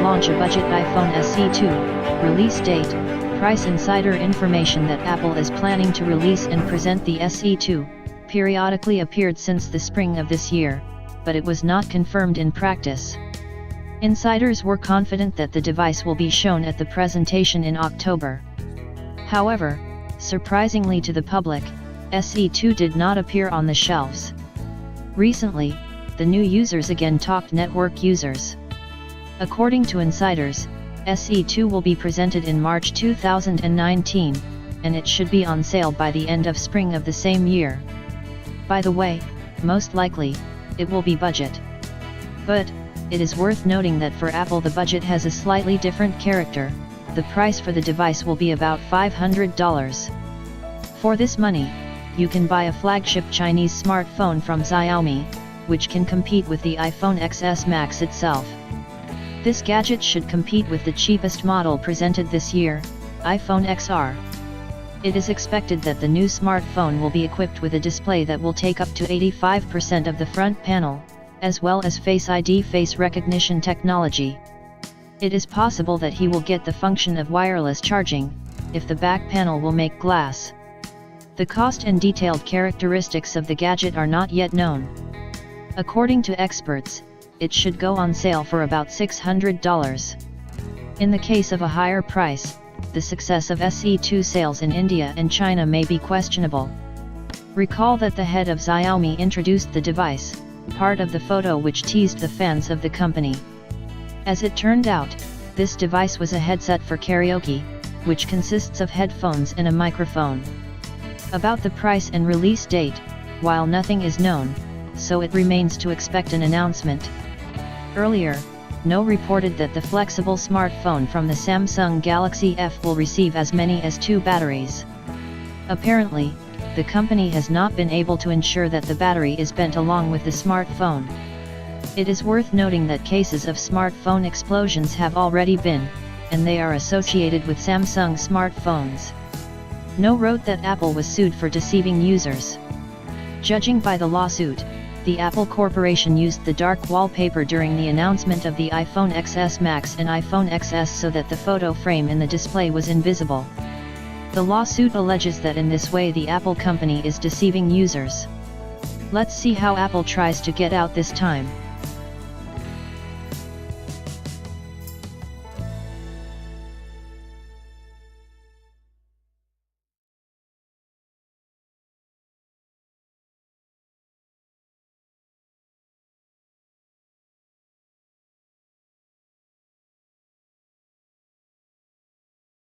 launch a budget iPhone SE 2, release date, price. Insider information that Apple is planning to release and present the SE 2, periodically appeared since the spring of this year, but it was not confirmed in practice. Insiders were confident that the device will be shown at the presentation in October. However, surprisingly to the public, SE 2 did not appear on the shelves. Recently, the new users again talked network users. According to insiders, SE 2 will be presented in March 2019, and it should be on sale by the end of spring of the same year. By the way, most likely, it will be budget. But, it is worth noting that for Apple the budget has a slightly different character. The price for the device will be about $500. For this money, you can buy a flagship Chinese smartphone from Xiaomi, which can compete with the iPhone XS Max itself. This gadget should compete with the cheapest model presented this year, iPhone XR. It is expected that the new smartphone will be equipped with a display that will take up to 85% of the front panel, as well as Face ID face recognition technology. It is possible that he will get the function of wireless charging, if the back panel will make glass. The cost and detailed characteristics of the gadget are not yet known. According to experts, it should go on sale for about $600. In the case of a higher price, the success of SE 2 sales in India and China may be questionable. Recall that the head of Xiaomi introduced the device, part of the photo which teased the fans of the company. As it turned out, this device was a headset for karaoke, which consists of headphones and a microphone. About the price and release date, while nothing is known, so it remains to expect an announcement. Earlier, No reported that the flexible smartphone from the Samsung Galaxy F will receive as many as 2 batteries. Apparently, the company has not been able to ensure that the battery is bent along with the smartphone. It is worth noting that cases of smartphone explosions have already been, and they are associated with Samsung smartphones. No wrote that Apple was sued for deceiving users. Judging by the lawsuit, the Apple Corporation used the dark wallpaper during the announcement of the iPhone XS Max and iPhone XS so that the photo frame in the display was invisible. The lawsuit alleges that in this way the Apple company is deceiving users. Let's see how Apple tries to get out this time.